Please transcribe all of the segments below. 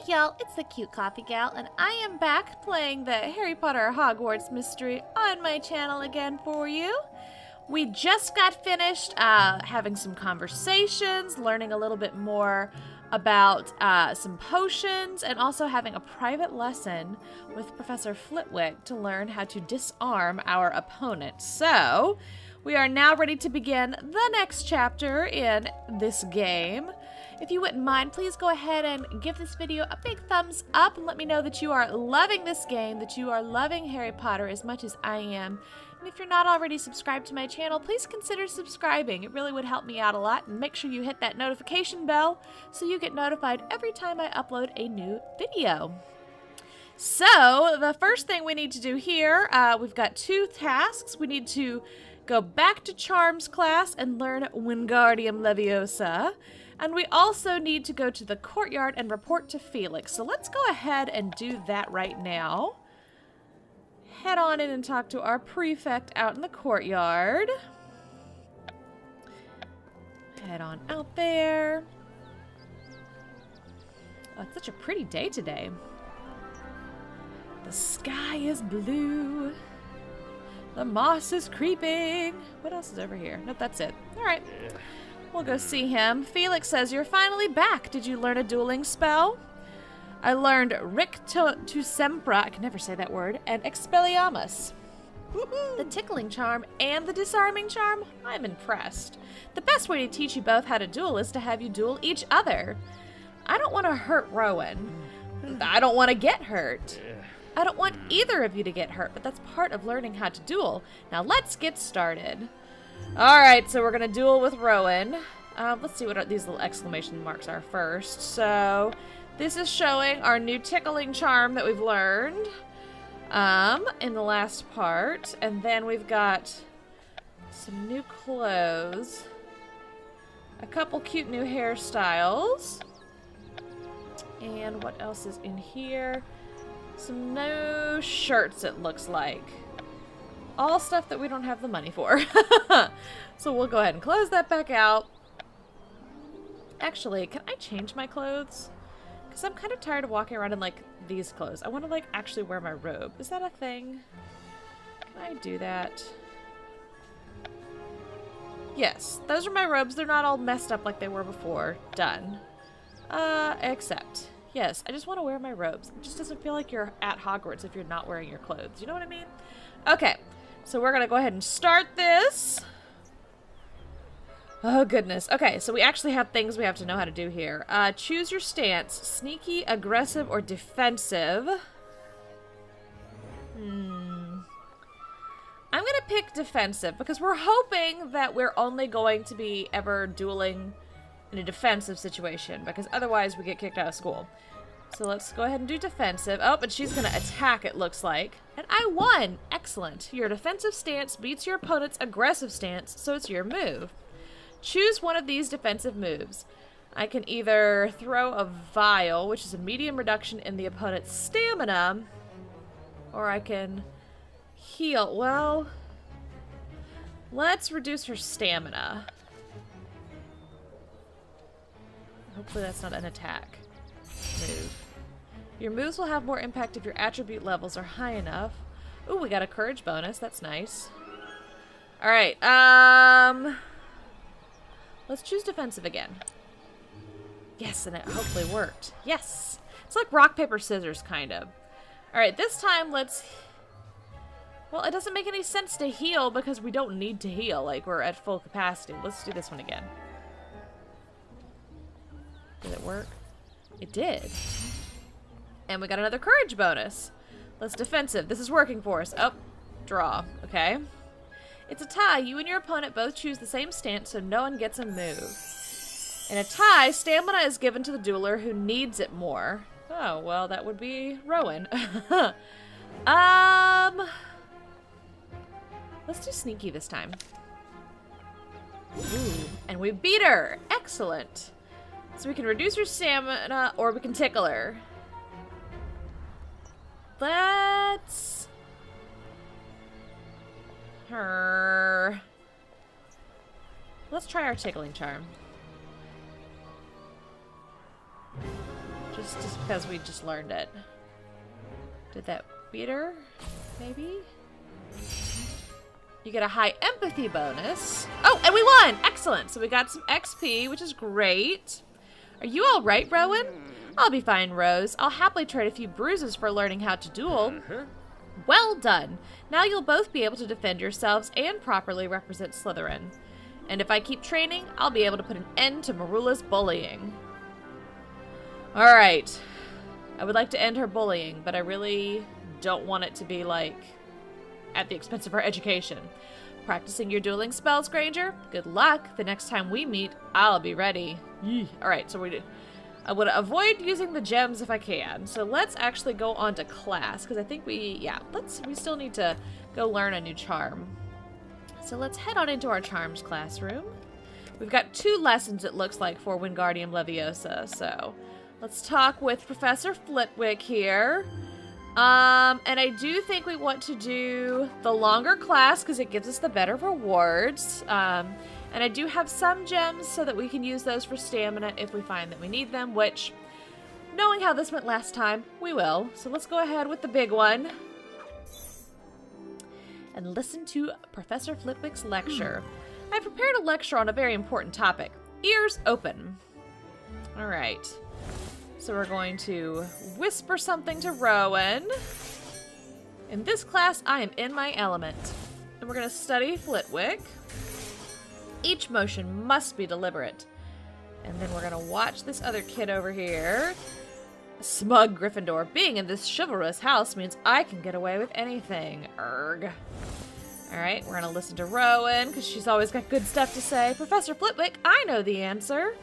Hey y'all, it's the CuteCoffeeGal, and I am back playing the Harry Potter Hogwarts mystery on my channel again for you. We just got finished having some conversations, learning a little bit more about some potions, and also having a private lesson with Professor Flitwick to learn how to disarm our opponent. So, we are now ready to begin the next chapter in this game. If you wouldn't mind, please go ahead and give this video a big thumbs up and let me know that you are loving this game, that you are loving Harry Potter as much as I am. And if you're not already subscribed to my channel, please consider subscribing. It really would help me out a lot. And make sure you hit that notification bell so you get notified every time I upload a new video. So, the first thing we need to do here, we've got two tasks. We need to go back to Charms class and learn Wingardium Leviosa. And we also need to go to the courtyard and report to Felix. So let's go ahead and do that right now. Head on in and talk to our prefect out in the courtyard. Head on out there. Oh, it's such a pretty day today. The sky is blue. The moss is creeping. What else is over here? Nope, that's it. All right. We'll go see him. Felix says, you're finally back. Did you learn a dueling spell? I learned Ric to Sempra, I can never say that word, and Expelliarmus. The tickling charm and the disarming charm? I'm impressed. The best way to teach you both how to duel is to have you duel each other. I don't want to hurt Rowan. I don't want to get hurt. I don't want either of you to get hurt, but that's part of learning how to duel. Now let's get started. Alright, so we're going to duel with Rowan. Let's see what these little exclamation marks are first. So, this is showing our new tickling charm that we've learned in the last part. And then we've got some new clothes. A couple cute new hairstyles. And what else is in here? Some new shirts, it looks like. All stuff that we don't have the money for. So we'll go ahead and close that back out. Actually, can I change my clothes? Because I'm kind of tired of walking around in, like, these clothes. I want to, like, actually wear my robe. Is that a thing? Can I do that? Yes, those are my robes. They're not all messed up like they were before. Done. Except, yes, I just want to wear my robes. It just doesn't feel like you're at Hogwarts if you're not wearing your clothes. You know what I mean? Okay. So we're going to go ahead and start this. Oh, goodness. Okay, so we actually have things we have to know how to do here. Choose your stance. Sneaky, aggressive, or defensive. I'm going to pick defensive because we're hoping that we're only going to be ever dueling in a defensive situation because otherwise we get kicked out of school. So let's go ahead and do defensive. Oh, but she's going to attack, it looks like. And I won! Excellent. Your defensive stance beats your opponent's aggressive stance, so it's your move. Choose one of these defensive moves. I can either throw a vial, which is a medium reduction in the opponent's stamina, or I can heal. Well, let's reduce her stamina. Hopefully that's not an attack move. Your moves will have more impact if your attribute levels are high enough. Ooh, we got a courage bonus. That's nice. Alright, let's choose defensive again. Yes, and it hopefully worked. Yes! It's like rock, paper, scissors, kind of. Alright, this time let's... Well, it doesn't make any sense to heal because we don't need to heal. Like, we're at full capacity. Let's do this one again. Did it work? It did. And we got another courage bonus. Let's defensive. This is working for us. Oh, draw. Okay. It's a tie. You and your opponent both choose the same stance, so no one gets a move. In a tie, stamina is given to the dueler who needs it more. Oh, well, that would be Rowan. Let's do sneaky this time. Ooh, and we beat her. Excellent. So we can reduce her stamina, or we can tickle her. Let's... Let's try our tickling charm. Just because we just learned it. Did that beat her? Maybe? You get a high empathy bonus. Oh, and we won! Excellent! So we got some XP, which is great. Are you alright, Rowan? I'll be fine, Rose. I'll happily trade a few bruises for learning how to duel. Well done. Now you'll both be able to defend yourselves and properly represent Slytherin. And if I keep training, I'll be able to put an end to Merula's bullying. Alright. I would like to end her bullying, but I really don't want it to be, like, at the expense of her education. Practicing your dueling spells, Granger? Good luck. The next time we meet, I'll be ready. Alright, so I would avoid using the gems if I can. So let's actually go on to class, because I think we still need to go learn a new charm. So let's head on into our charms classroom. We've got 2 lessons, it looks like, for Wingardium Leviosa, so let's talk with Professor Flitwick here. And I do think we want to do the longer class because it gives us the better rewards. And I do have some gems so that we can use those for stamina if we find that we need them, which, knowing how this went last time, we will. So let's go ahead with the big one and listen to Professor Flitwick's lecture. I prepared a lecture on a very important topic. Ears open. All right. So we're going to whisper something to Rowan. In this class, I am in my element. And we're going to study Flitwick. Each motion must be deliberate. And then we're going to watch this other kid over here. Smug Gryffindor. Being in this chivalrous house means I can get away with anything. Erg. Alright, we're going to listen to Rowan, because she's always got good stuff to say. Professor Flitwick, I know the answer.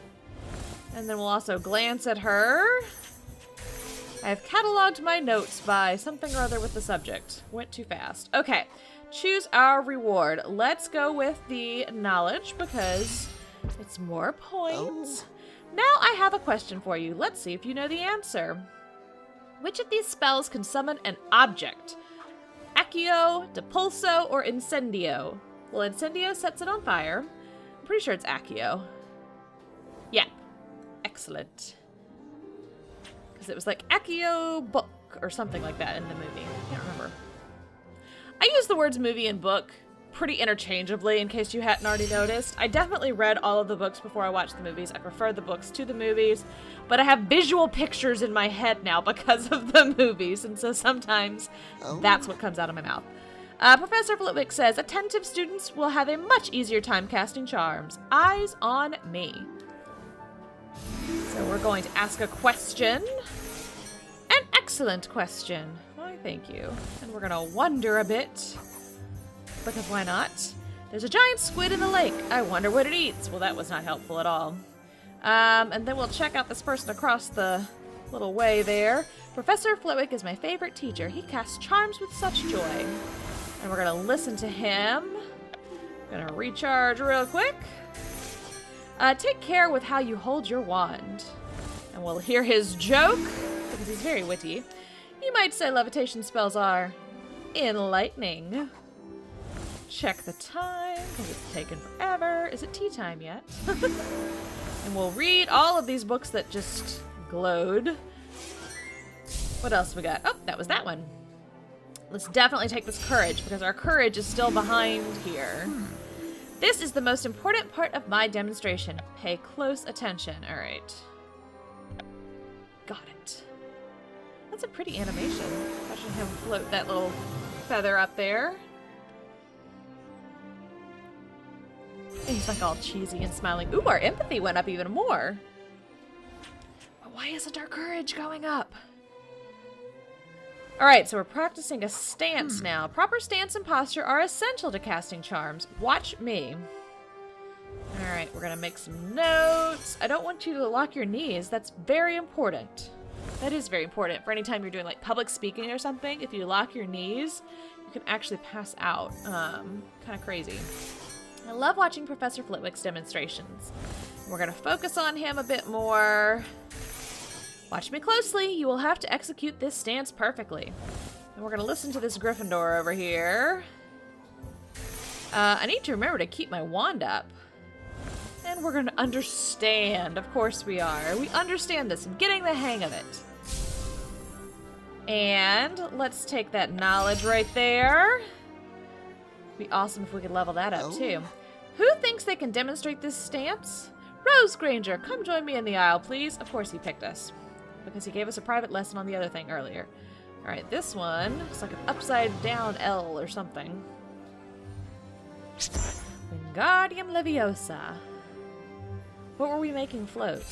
And then we'll also glance at her. I have cataloged my notes by something or other with the subject. Went too fast. Okay, choose our reward. Let's go with the knowledge, because it's more points. Now I have a question for you. Let's see if you know the answer. Which of these spells can summon an object? Accio, Depulso, or Incendio? Well, Incendio sets it on fire. I'm pretty sure it's Accio. Yeah. Excellent. Because it was like Accio book or something like that in the movie. I can't remember. I use the words movie and book pretty interchangeably in case you hadn't already noticed. I definitely read all of the books before I watched the movies. I prefer the books to the movies, but I have visual pictures in my head now because of the movies, and so sometimes that's what comes out of my mouth. Professor Flitwick says, attentive students will have a much easier time casting charms. Eyes on me. So we're going to ask a question. An excellent question. Why, thank you. And we're going to wonder a bit. Because why not? There's a giant squid in the lake. I wonder what it eats. Well, that was not helpful at all. And then we'll check out this person across the little way there. Professor Flitwick is my favorite teacher. He casts charms with such joy. And we're going to listen to him. Going to recharge real quick. Take care with how you hold your wand. And we'll hear his joke, because he's very witty. You might say levitation spells are enlightening. Check the time, because it's taken forever. Is it tea time yet? And we'll read all of these books that just glowed. What else we got? Oh, that was that one. Let's definitely take this courage, because our courage is still behind here. This is the most important part of my demonstration. Pay close attention. All right. Got it. That's a pretty animation. Watching him float that little feather up there. And he's like all cheesy and smiling. Ooh, our empathy went up even more. But why isn't our courage going up? Alright, so we're practicing a stance now. Proper stance and posture are essential to casting charms. Watch me. Alright, we're going to make some notes. I don't want you to lock your knees. That's very important. That is very important. For any time you're doing like public speaking or something, if you lock your knees, you can actually pass out. Kind of crazy. I love watching Professor Flitwick's demonstrations. We're going to focus on him a bit more. Watch me closely. You will have to execute this stance perfectly. And we're going to listen to this Gryffindor over here. I need to remember to keep my wand up. And something we're going to understand. Of course we are. We understand this. I'm getting the hang of it. And let's take that knowledge right there. Be awesome if we could level that up too. Who thinks they can demonstrate this stamps? Rose Granger, come join me in the aisle, please. Of course he picked us, because he gave us a private lesson on the other thing earlier. Alright, this one is like an upside down L or something. Wingardium Leviosa. What were we making float?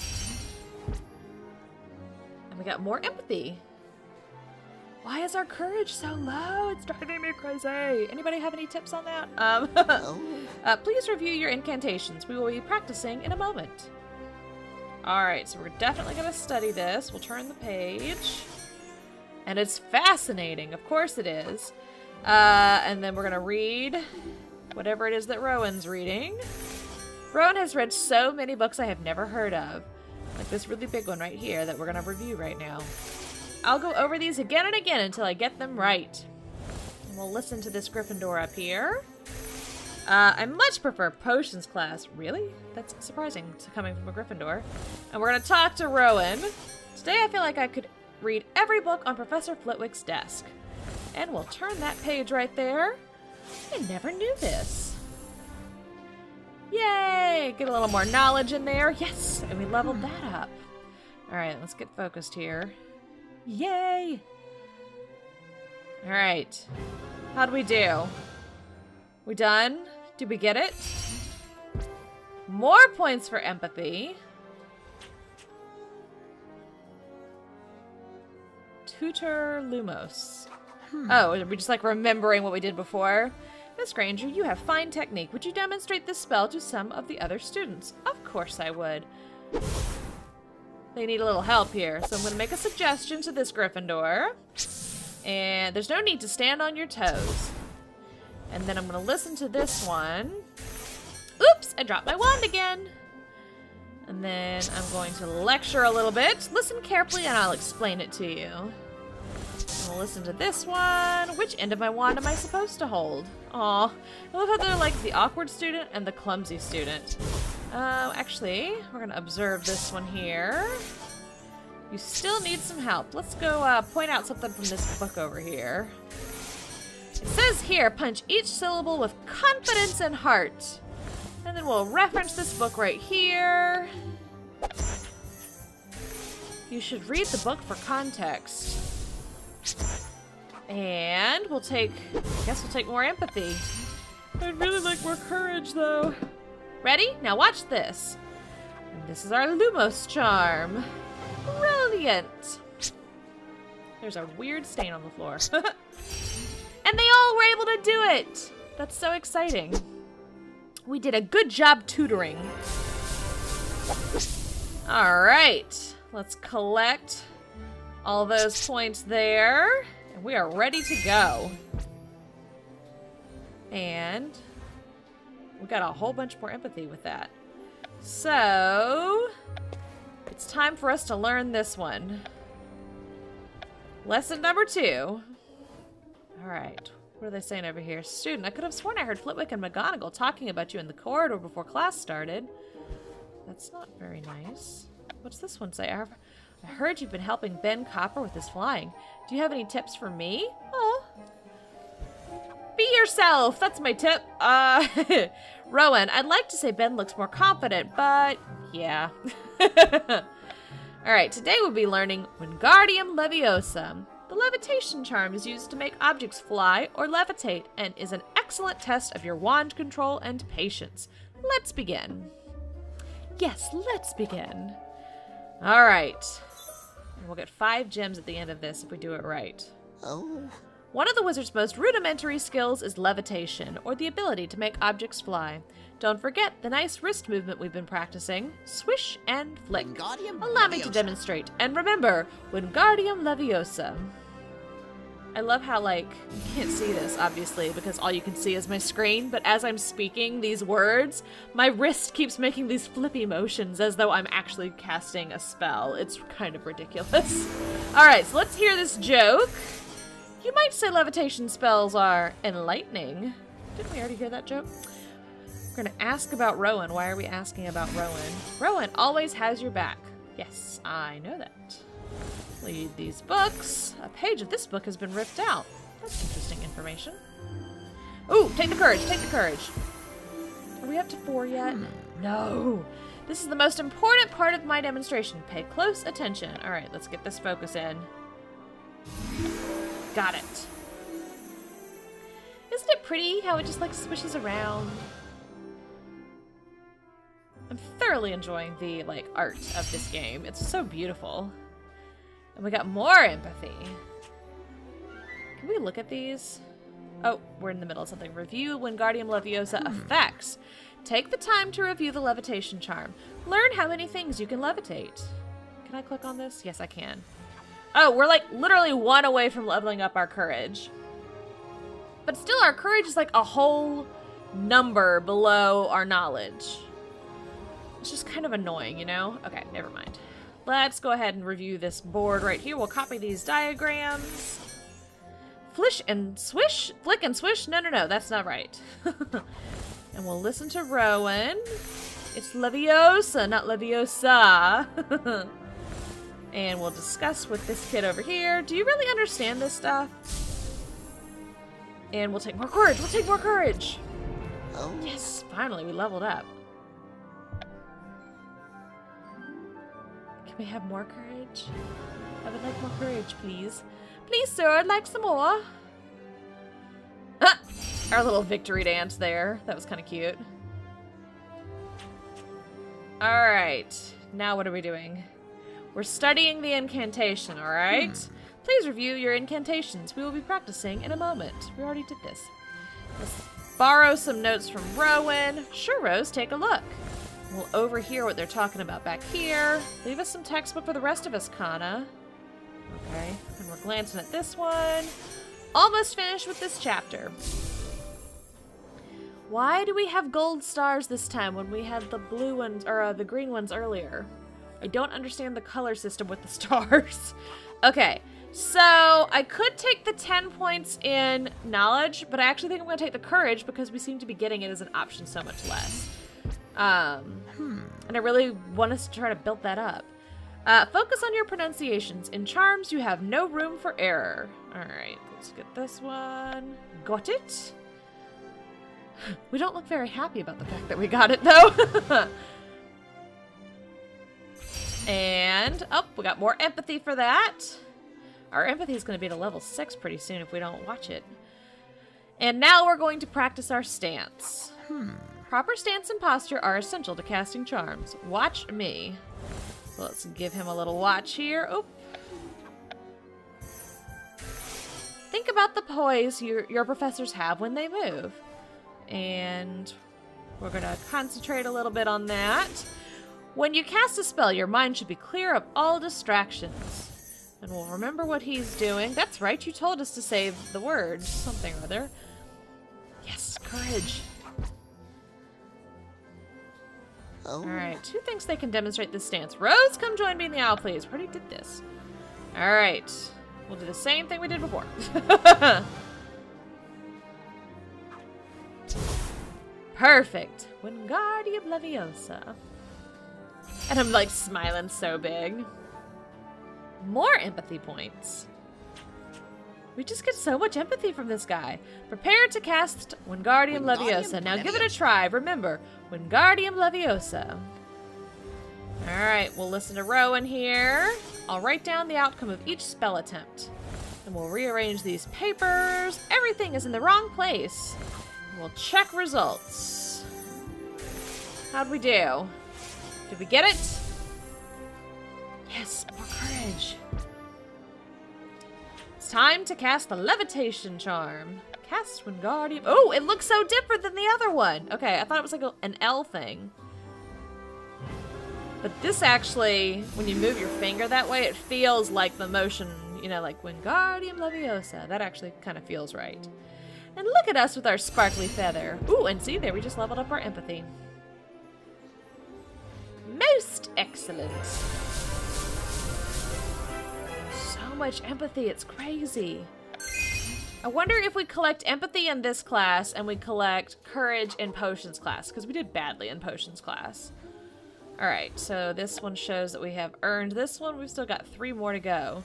And we got more empathy. Why is our courage so low? It's driving me crazy. Anybody have any tips on that? Please review your incantations. We will be practicing in a moment. Alright, so we're definitely going to study this. We'll turn the page. And it's fascinating. Of course it is. And then we're going to read whatever it is that Rowan's reading. Rowan has read so many books I have never heard of. Like this really big one right here that we're going to review right now. I'll go over these again and again until I get them right. And we'll listen to this Gryffindor up here. I much prefer potions class. Really? That's surprising coming from a Gryffindor. And we're going to talk to Rowan. Today I feel like I could read every book on Professor Flitwick's desk. And we'll turn that page right there. I never knew this. Yay! Get a little more knowledge in there. Yes! And we leveled that up. Alright, let's get focused here. Yay! Alright. How'd we do? We done? Did we get it? More points for empathy. Tutor Lumos. Oh, are we just like remembering what we did before? Miss Granger, you have fine technique. Would you demonstrate this spell to some of the other students? Of course I would. They need a little help here, so I'm going to make a suggestion to this Gryffindor. And there's no need to stand on your toes. And then I'm going to listen to this one. Oops, I dropped my wand again. And then I'm going to lecture a little bit. Listen carefully and I'll explain it to you. We'll listen to this one. Which end of my wand am I supposed to hold? Aw, I love how they're like the awkward student and the clumsy student. Actually, we're gonna observe this one here. You still need some help. Let's go point out something from this book over here. It says here, punch each syllable with confidence and heart. And then we'll reference this book right here. You should read the book for context. And we'll take, I guess we'll take more empathy. I'd really like more courage though. Ready? Now watch this. And this is our Lumos charm. Brilliant. There's a weird stain on the floor. And they all were able to do it. That's so exciting. We did a good job tutoring. All right. Let's collect all those points there. And we are ready to go. And we got a whole bunch more empathy with that. So it's time for us to learn this one. Lesson number 2. All right. What are they saying over here? Student, I could have sworn I heard Flitwick and McGonagall talking about you in the corridor before class started. That's not very nice. What's this one say? I heard you've been helping Ben Copper with his flying. Do you have any tips for me? Oh. Be yourself. That's my tip. Rowan, I'd like to say Ben looks more confident, but yeah. All right, today we'll be learning Wingardium Leviosa. The levitation charm is used to make objects fly or levitate and is an excellent test of your wand control and patience. Let's begin. Yes, let's begin. All right. And we'll get 5 gems at the end of this if we do it right. Oh. One of the wizard's most rudimentary skills is levitation, or the ability to make objects fly. Don't forget the nice wrist movement we've been practicing. Swish and flick. Allow me to demonstrate. And remember, Wingardium Leviosa. I love how, like, you can't see this, obviously, because all you can see is my screen, but as I'm speaking these words, my wrist keeps making these flippy motions as though I'm actually casting a spell. It's kind of ridiculous. Alright, so let's hear this joke. You might say levitation spells are enlightening. Didn't we already hear that joke? We're gonna ask about Rowan. Why are we asking about Rowan? Rowan always has your back. Yes, I know that. Read these books. A page of this book has been ripped out. That's interesting information. Ooh, take the courage, take the courage. Are we up to 4 yet? No. This is the most important part of my demonstration. Pay close attention. All right, let's get this focus in. Got it. Isn't it pretty how it just like swishes around? I'm thoroughly enjoying the like art of this game. It's so beautiful. And we got more empathy. Can we look at these? Oh, we're in the middle of something. Review Wingardium Leviosa effects. Take the time to review the levitation charm. Learn how many things you can levitate. Can I click on this? Yes, I can. Oh, we're like literally 1 away from leveling up our courage. But still, our courage is like a whole number below our knowledge. It's just kind of annoying, you know? Okay, never mind. Let's go ahead and review this board right here. We'll copy these diagrams. Flish and swish? Flick and swish? No, no, no, that's not right. And we'll listen to Rowan. It's Leviosa, not Leviosa. And we'll discuss with this kid over here. Do you really understand this stuff? And we'll take more courage. We'll take more courage. Oh. Yes, finally, we leveled up. Can we have more courage? I would like more courage, please. Please, sir, I'd like some more. Ah, our little victory dance there. That was kind of cute. All right. Now what are we doing? We're studying the incantation, all right? Please review your incantations. We will be practicing in a moment. We already did this. Let's borrow some notes from Rowan. Sure, Rose, take a look. We'll overhear what they're talking about back here. Leave us some textbook for the rest of us, Kana. Okay, and we're glancing at this one. Almost finished with this chapter. Why do we have gold stars this time when we had the blue ones, or the green ones earlier? I don't understand the color system with the stars. Okay, so I could take the 10 points in knowledge, but I actually think I'm gonna take the courage because we seem to be getting it as an option so much less. And I really want us to try to build that up. Focus on your pronunciations. In charms, you have no room for error. All right, let's get this one. Got it? We don't look very happy about the fact that we got it, though. And, oh, we got more empathy for that. Our empathy is going to be to level 6 pretty soon if we don't watch it. And now we're going to practice our stance. Proper stance and posture are essential to casting charms. Watch me. Let's give him a little watch here. Oh. Think about the poise your professors have when they move. And we're going to concentrate a little bit on that. When you cast a spell, your mind should be clear of all distractions. And we'll remember what he's doing. That's right, you told us to say the words. Something or other. Yes, courage. Oh. Alright, who thinks they can demonstrate this stance? Rose, come join me in the owl, please. We already did this. Alright. We'll do the same thing we did before. Perfect. Wingardium Leviosa. And I'm like smiling so big. More empathy points. We just get so much empathy from this guy. Prepare to cast Wingardium Leviosa. Now give it a try. Remember, Wingardium Leviosa. Alright, we'll listen to Rowan here. I'll write down the outcome of each spell attempt. And we'll rearrange these papers. Everything is in the wrong place. We'll check results. How'd we do? Did we get it? Yes, more courage. It's time to cast the levitation charm. Cast Wingardium. Oh, it looks so different than the other one. Okay, I thought it was like an L thing. But this actually, when you move your finger that way, it feels like the motion, you know, like Wingardium Leviosa. That actually kind of feels right. And look at us with our sparkly feather. Ooh, and see, there we just leveled up our empathy. Most excellent. So much empathy, it's crazy. I wonder if we collect empathy in this class and we collect courage in potions class, because we did badly in potions class. Alright, so this one shows that we have earned this one. We've still got 3 more to go.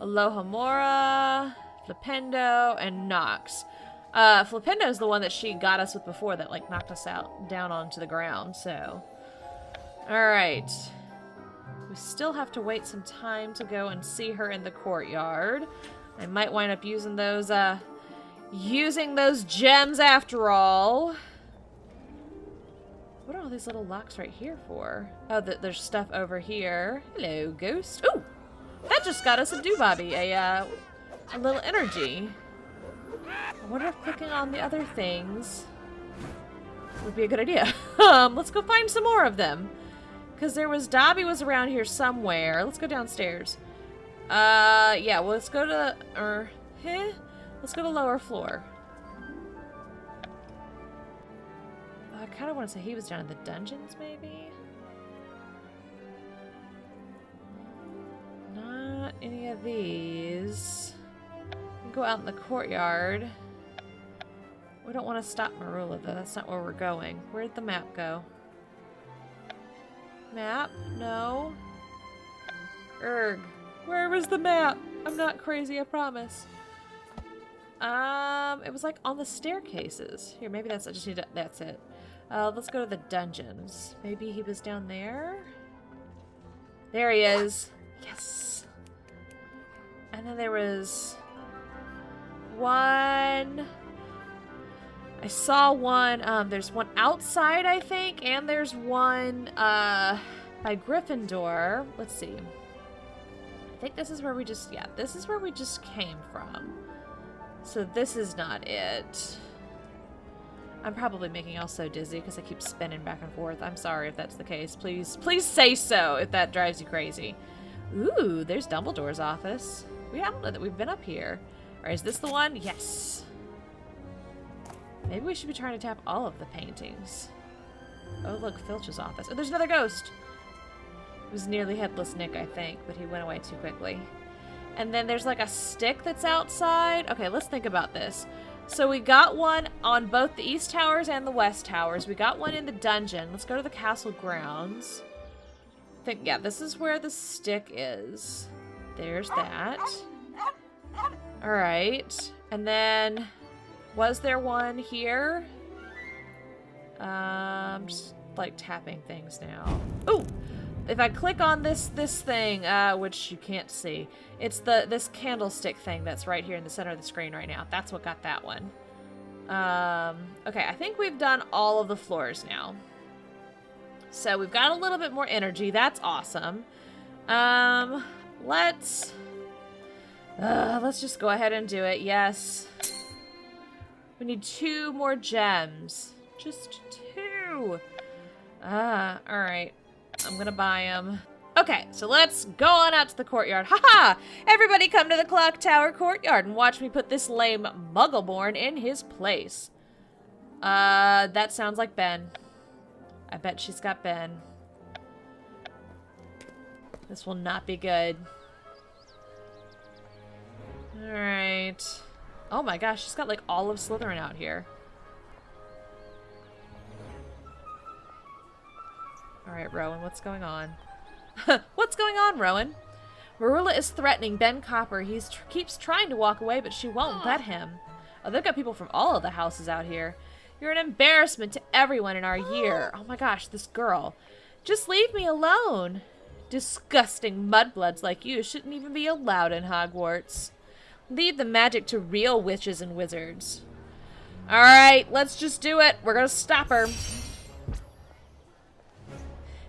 Aloha Mora, Flipendo, and Nox. Flipendo is the one that she got us with before that, like, knocked us down onto the ground, so. Alright. We still have to wait some time to go and see her in the courtyard. I might wind up using those gems after all. What are all these little locks right here for? Oh, there's stuff over here. Hello, ghost. Ooh! That just got us a doobobby, a little energy. I wonder if clicking on the other things would be a good idea. Let's go find some more of them. Because Dobby was around here somewhere. Let's go downstairs. Yeah, well, let's go to, let's go to lower floor. I kind of want to say he was down in the dungeons, maybe? Not any of these. We can go out in the courtyard. We don't want to stop Merula, though. That's not where we're going. Where'd the map go? Map? No. Erg. Where was the map? I'm not crazy, I promise. It was like on the staircases. Here, maybe that's, I just need to, that's it. Let's go to the dungeons. Maybe he was down there? There he is. Yes. And then there was one. I saw one, there's one outside, I think, and there's one, by Gryffindor. Let's see. I think this is where we just, yeah, this is where we just came from. So this is not it. I'm probably making y'all so dizzy because I keep spinning back and forth. I'm sorry if that's the case. Please say so if that drives you crazy. Ooh, there's Dumbledore's office. I don't know that we've been up here. All right, is this the one? Yes. Maybe we should be trying to tap all of the paintings. Oh, look, Filch's office. Oh, there's another ghost. It was nearly Headless Nick, I think, but he went away too quickly. And then there's like a stick that's outside. Okay, let's think about this. So we got one on both the East Towers and the West Towers. We got one in the dungeon. Let's go to the castle grounds. Yeah, this is where the stick is. There's that. All right. And then, was there one here? Just like tapping things now. Ooh! If I click on this thing, which you can't see, it's this candlestick thing that's right here in the center of the screen right now. That's what got that one. Okay, I think we've done all of the floors now. So we've got a little bit more energy. That's awesome. Let's just go ahead and do it. Yes. We need 2 more gems. Just 2. All right. I'm gonna buy them. Okay, so let's go on out to the courtyard. Haha! Everybody come to the clock tower courtyard and watch me put this lame Muggleborn in his place. That sounds like Ben. I bet she's got Ben. This will not be good. Alright. Oh my gosh, she's got like all of Slytherin out here. Alright, Rowan, what's going on? What's going on, Rowan? Merula is threatening Ben Copper. He keeps trying to walk away, but she won't let him. Oh, they've got people from all of the houses out here. You're an embarrassment to everyone in our year. Oh my gosh, this girl. Just leave me alone. Disgusting mudbloods like you shouldn't even be allowed in Hogwarts. Leave the magic to real witches and wizards. Alright, let's just do it. We're gonna stop her.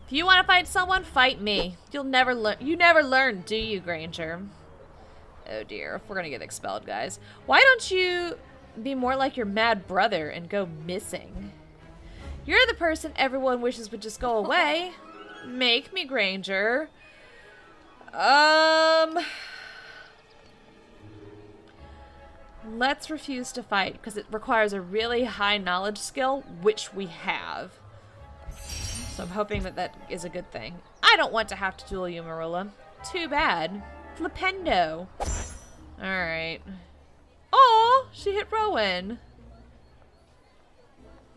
If you want to fight someone, fight me. You'll never learn. You never learn, do you, Granger? Oh dear, we're gonna get expelled, guys. Why don't you be more like your mad brother and go missing? You're the person everyone wishes would just go away. Make me, Granger. Let's refuse to fight because it requires a really high knowledge skill, which we have. So I'm hoping that that is a good thing. I don't want to have to duel you, Merula. Too bad. Flipendo. Alright. Oh, she hit Rowan.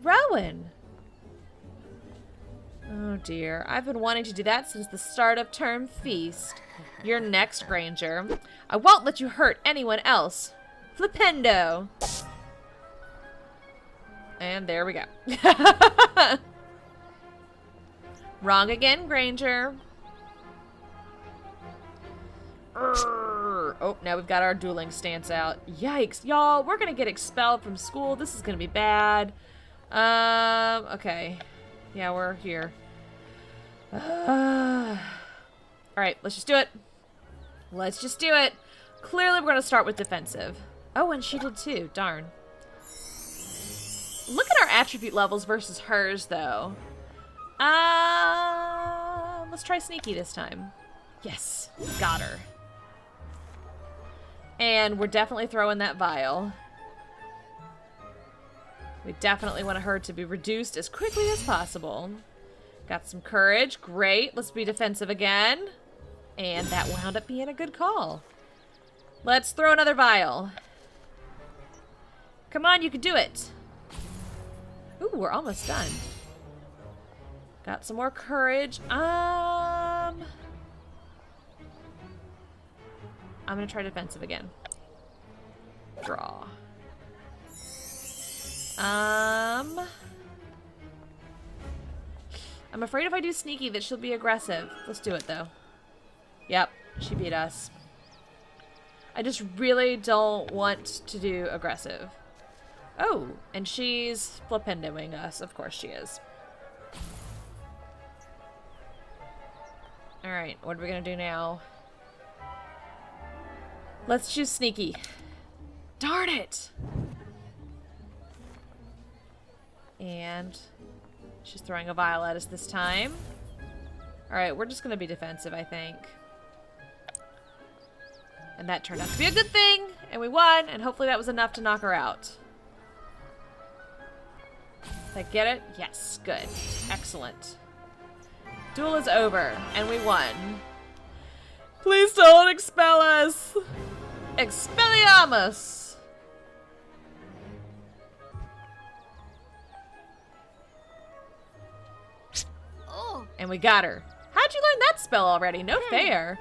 Rowan. Oh dear, I've been wanting to do that since the start of term feast. You're next, Granger. I won't let you hurt anyone else. Flipendo. And there we go. Wrong again, Granger. Oh, now we've got our dueling stance out. Yikes, y'all, we're gonna get expelled from school. This is gonna be bad. Okay. Yeah, we're here. Alright, let's just do it. Let's just do it. Clearly, we're gonna start with defensive. Oh, and she did too. Darn. Look at our attribute levels versus hers, though. Let's try sneaky this time. Yes, got her. And we're definitely throwing that vial. We definitely want her to be reduced as quickly as possible. Got some courage. Great. Let's be defensive again. And that wound up being a good call. Let's throw another vial. Come on, you can do it. Ooh, we're almost done. Got some more courage. I'm gonna try defensive again. Draw. I'm afraid if I do sneaky that she'll be aggressive. Let's do it though. Yep, she beat us. I just really don't want to do aggressive. Oh, and she's flipendoing us. Of course she is. Alright, what are we gonna do now? Let's choose sneaky. Darn it! And she's throwing a vial at us this time. Alright, we're just gonna be defensive, I think. And that turned out to be a good thing, and we won, and hopefully that was enough to knock her out. Did I get it? Yes, good. Excellent. Duel is over, and we won. Please don't expel us! Expelliarmus! Oh. And we got her. How'd you learn that spell already? No fair.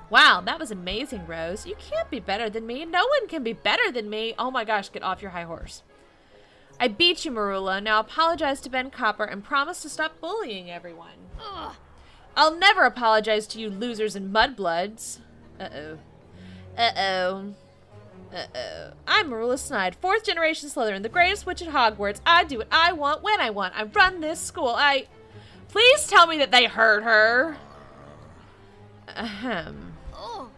Wow, that was amazing, Rose. You can't be better than me. No one can be better than me. Oh my gosh, get off your high horse. I beat you, Merula. Now apologize to Ben Copper and promise to stop bullying everyone. Ugh. I'll never apologize to you losers and mudbloods. Uh-oh. Uh-oh. Uh-oh. I'm Merula Snide, 4th generation Slytherin, the greatest witch at Hogwarts. I do what I want when I want. I run this school. Please tell me that they hurt her. Ahem. Oh.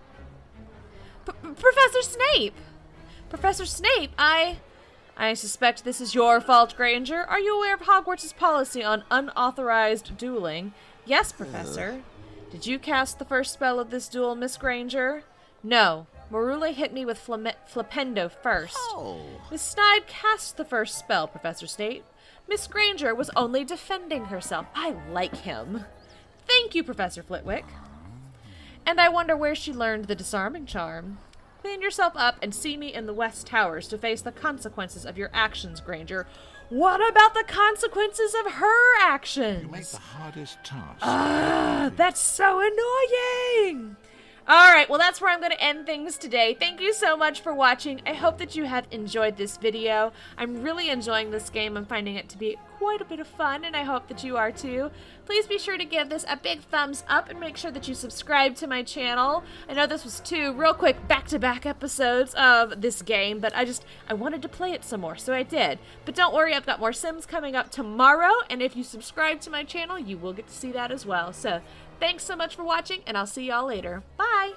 Professor Snape! Professor Snape, I suspect this is your fault, Granger. Are you aware of Hogwarts' policy on unauthorized dueling? Yes, Professor. Did you cast the first spell of this duel, Miss Granger? No. Merula hit me with Flipendo first. Oh. Miss Snide cast the first spell, Professor Snape. Miss Granger was only defending herself. I like him. Thank you, Professor Flitwick. And I wonder where she learned the disarming charm. Clean yourself up and see me in the West Towers to face the consequences of your actions, Granger. What about the consequences of her actions? You make the hardest task. That's so annoying! Alright, well that's where I'm going to end things today. Thank you so much for watching. I hope that you have enjoyed this video. I'm really enjoying this game. I'm finding it to be quite a bit of fun, and I hope that you are too. Please be sure to give this a big thumbs up and make sure that you subscribe to my channel. I know this was 2 real quick back-to-back episodes of this game, but I wanted to play it some more, so I did. But don't worry, I've got more Sims coming up tomorrow, and if you subscribe to my channel, you will get to see that as well. So, thanks so much for watching, and I'll see y'all later. Bye!